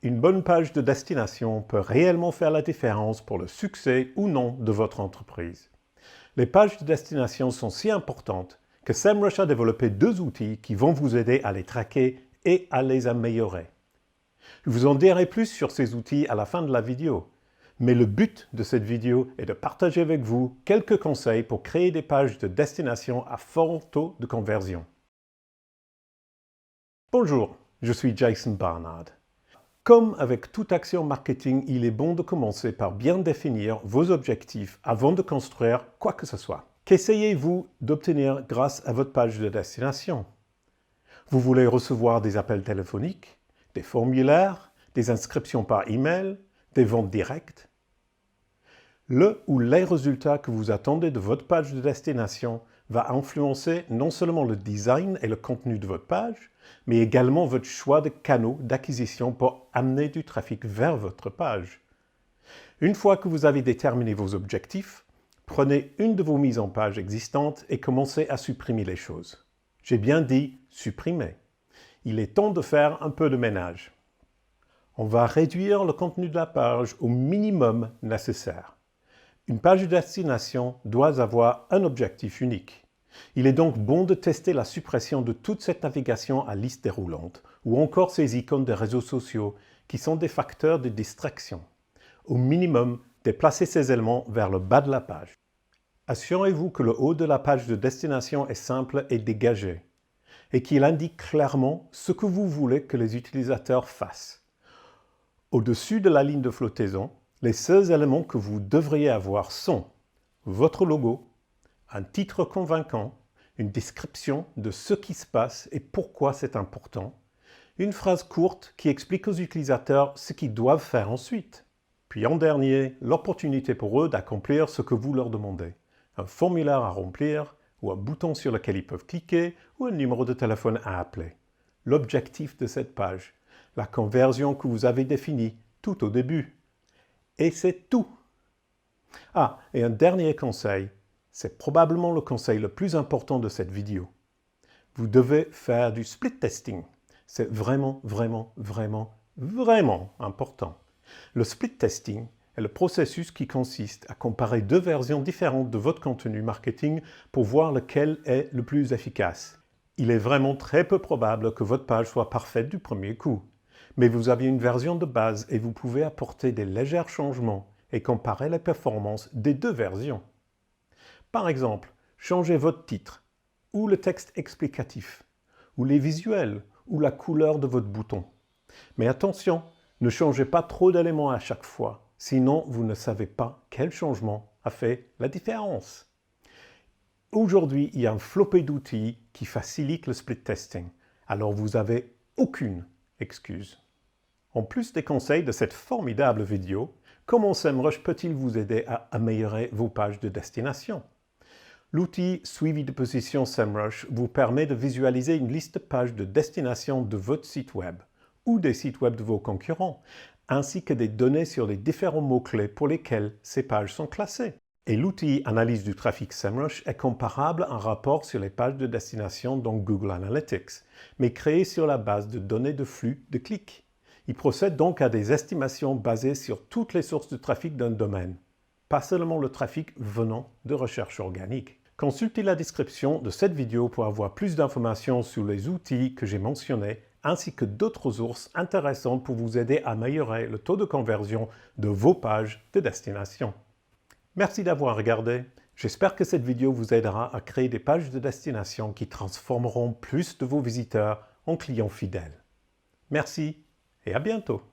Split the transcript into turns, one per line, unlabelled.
une bonne page de destination peut réellement faire la différence pour le succès ou non de votre entreprise. Les pages de destination sont si importantes que SEMrush a développé 2 outils qui vont vous aider à les traquer et à les améliorer. Je vous en dirai plus sur ces outils à la fin de la vidéo, mais le but de cette vidéo est de partager avec vous quelques conseils pour créer des pages de destination à fort taux de conversion. Bonjour, je suis Jason Barnard. Comme avec toute action marketing, il est bon de commencer par bien définir vos objectifs avant de construire quoi que ce soit. Qu'essayez-vous d'obtenir grâce à votre page de destination? Vous voulez recevoir des appels téléphoniques, des formulaires, des inscriptions par email, des ventes directes? Le ou les résultats que vous attendez de votre page de destination va influencer non seulement le design et le contenu de votre page, mais également votre choix de canaux d'acquisition pour amener du trafic vers votre page. Une fois que vous avez déterminé vos objectifs, prenez une de vos mises en page existantes et commencez à supprimer les choses. J'ai bien dit supprimer. Il est temps de faire un peu de ménage. On va réduire le contenu de la page au minimum nécessaire. Une page de destination doit avoir un objectif unique. Il est donc bon de tester la suppression de toute cette navigation à liste déroulante ou encore ces icônes de réseaux sociaux qui sont des facteurs de distraction. Au minimum, déplacez ces éléments vers le bas de la page. Assurez-vous que le haut de la page de destination est simple et dégagé et qu'il indique clairement ce que vous voulez que les utilisateurs fassent. Au-dessus de la ligne de flottaison, les seuls éléments que vous devriez avoir sont votre logo, un titre convaincant, une description de ce qui se passe et pourquoi c'est important, une phrase courte qui explique aux utilisateurs ce qu'ils doivent faire ensuite. Puis en dernier, l'opportunité pour eux d'accomplir ce que vous leur demandez. Un formulaire à remplir, ou un bouton sur lequel ils peuvent cliquer, ou un numéro de téléphone à appeler. L'objectif de cette page, la conversion que vous avez définie tout au début. Et c'est tout. Ah, et un dernier conseil. C'est probablement le conseil le plus important de cette vidéo. Vous devez faire du split testing. C'est vraiment important. Le split testing est le processus qui consiste à comparer 2 versions différentes de votre contenu marketing pour voir lequel est le plus efficace. Il est vraiment très peu probable que votre page soit parfaite du premier coup. Mais vous avez une version de base et vous pouvez apporter des légers changements et comparer les performances des 2 versions. Par exemple, changez votre titre, ou le texte explicatif, ou les visuels, ou la couleur de votre bouton. Mais attention, ne changez pas trop d'éléments à chaque fois, sinon vous ne savez pas quel changement a fait la différence. Aujourd'hui, il y a un flopée d'outils qui facilitent le split testing, alors vous n'avez aucune excuse. En plus des conseils de cette formidable vidéo, comment SEMrush peut-il vous aider à améliorer vos pages de destination? L'outil Suivi de position SEMrush vous permet de visualiser une liste de pages de destination de votre site web ou des sites web de vos concurrents, ainsi que des données sur les différents mots-clés pour lesquels ces pages sont classées. Et l'outil Analyse du trafic SEMrush est comparable à un rapport sur les pages de destination dans Google Analytics, mais créé sur la base de données de flux de clics. Il procède donc à des estimations basées sur toutes les sources de trafic d'un domaine, pas seulement le trafic venant de recherche organique. Consultez la description de cette vidéo pour avoir plus d'informations sur les outils que j'ai mentionnés, ainsi que d'autres ressources intéressantes pour vous aider à améliorer le taux de conversion de vos pages de destination. Merci d'avoir regardé. J'espère que cette vidéo vous aidera à créer des pages de destination qui transformeront plus de vos visiteurs en clients fidèles. Merci et à bientôt.